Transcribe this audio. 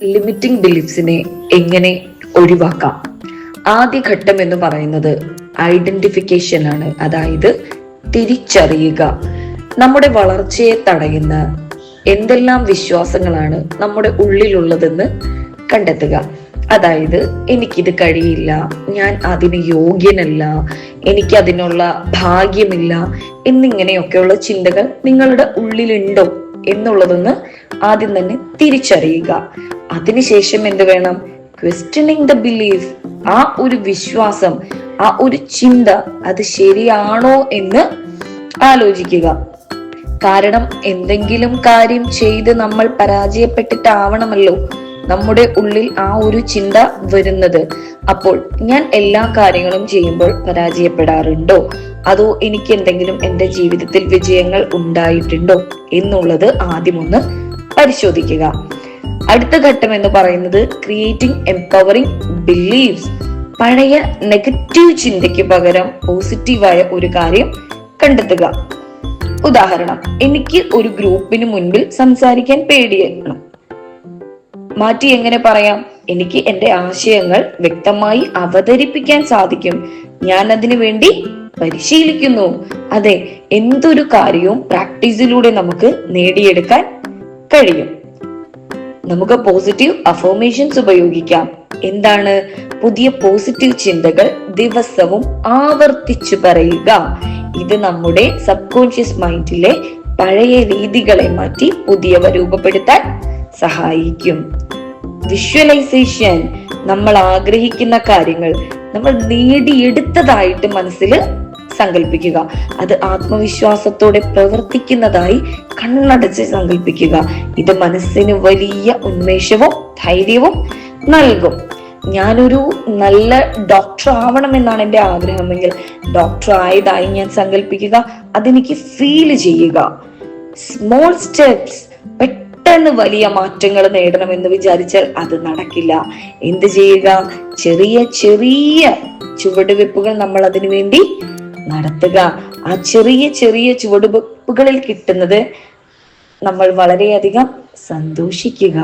Limiting ബിലീഫ്സിനെ എങ്ങനെ ഒഴിവാക്കാം? ആദ്യ ഘട്ടം എന്ന് പറയുന്നത് ഐഡന്റിഫിക്കേഷൻ ആണ്. അതായത് തിരിച്ചറിയുക. നമ്മുടെ വളർച്ചയെ തടയുന്ന എന്തെല്ലാം വിശ്വാസങ്ങളാണ് നമ്മുടെ ഉള്ളിലുള്ളതെന്ന് കണ്ടെത്തുക. അതായത് എനിക്കിത് കഴിയില്ല, ഞാൻ അതിന് യോഗ്യനല്ല, എനിക്ക് അതിനുള്ള ഭാഗ്യമില്ല എന്നിങ്ങനെയൊക്കെയുള്ള ചിന്തകൾ നിങ്ങളുടെ ഉള്ളിലുണ്ടോ എന്നുള്ളതൊന്ന് ആദ്യം തന്നെ തിരിച്ചറിയുക. അതിനുശേഷം എന്ത് വേണം? Questioning the belief. ആ ഒരു വിശ്വാസം, ആ ഒരു ചിന്ത അത് ശരിയാണോ എന്ന് ആലോചിക്കുക. കാരണം എന്തെങ്കിലും കാര്യം ചെയ്ത് നമ്മൾ പരാജയപ്പെട്ടിട്ടാവണമല്ലോ നമ്മുടെ ഉള്ളിൽ ആ ഒരു ചിന്ത വരുന്നത്. അപ്പോൾ ഞാൻ എല്ലാ കാര്യങ്ങളും ചെയ്യുമ്പോൾ പരാജയപ്പെടാറുണ്ടോ, അതോ എനിക്ക് എന്തെങ്കിലും എന്റെ ജീവിതത്തിൽ വിജയങ്ങൾ ഉണ്ടായിട്ടുണ്ടോ എന്നുള്ളത് ആദ്യം ഒന്ന് പരിശോധിക്കുക. അടുത്ത ഘട്ടം എന്ന് പറയുന്നത് ക്രിയേറ്റിംഗ് എംപവറിംഗ് ബിലീവ്സ്. പഴയ നെഗറ്റീവ് ചിന്തയ്ക്ക് പകരം പോസിറ്റീവായ ഒരു കാര്യം കണ്ടെത്തുക. ഉദാഹരണം, എനിക്ക് ഒരു ഗ്രൂപ്പിന് മുൻപിൽ സംസാരിക്കാൻ പേടിയാണ്. മാറ്റി എങ്ങനെ പറയാം? എനിക്ക് എന്റെ ആശയങ്ങൾ വ്യക്തമായി അവതരിപ്പിക്കാൻ സാധിക്കും, ഞാൻ അതിനു വേണ്ടി പരിശീലിക്കുന്നു. അതെ, എന്തൊരു കാര്യവും പ്രാക്ടീസിലൂടെ നമുക്ക് നേടിയെടുക്കാൻ കഴിയും. നമുക്ക് പോസിറ്റീവ് അഫർമേഷൻസ് ഉപയോഗിക്കാം. എന്താണ്? പുതിയ പോസിറ്റീവ് ചിന്തകൾ ദിവസവും ആവർത്തിച്ചു പറയുക. ഇത് നമ്മുടെ സബ് കോൺഷ്യസ് മൈൻഡിലെ പഴയ രീതികളെ മാറ്റി പുതിയവ രൂപപ്പെടുത്താൻ സഹായിക്കും. വിഷ്വലൈസേഷൻ. നമ്മൾ ആഗ്രഹിക്കുന്ന കാര്യങ്ങൾ നമ്മൾ നേടിയെടുത്തതായിട്ട് മനസ്സിൽ സങ്കല്പിക്കുക. അത് ആത്മവിശ്വാസത്തോടെ പ്രവർത്തിക്കുന്നതായി കണ്ണടച്ച് സങ്കല്പിക്കുക. ഇത് മനസ്സിന് വലിയ ഉന്മേഷവും ധൈര്യവും നൽകും. ഞാനൊരു നല്ല ഡോക്ടർ ആവണമെന്നാണ് എൻ്റെ ആഗ്രഹമെങ്കിൽ ഡോക്ടർ ആയതായി ഞാൻ സങ്കല്പിക്കുക. അതെനിക്ക് ഫീൽ ചെയ്യുക. Small steps. പെട്ടെന്ന് വലിയ മാറ്റങ്ങൾ നേടണമെന്ന് വിചാരിച്ചാൽ അത് നടക്കില്ല. എന്ത് ചെയ്യുക? ചെറിയ ചെറിയ ചുവടുവെപ്പുകൾ നമ്മൾ അതിനു വേണ്ടി നടത്തുക. ആ ചെറിയ ചെറിയ ചുവടുവെപ്പുകളിൽ കിട്ടുന്നത് നമ്മൾ വളരെയധികം സന്തോഷിക്കുക.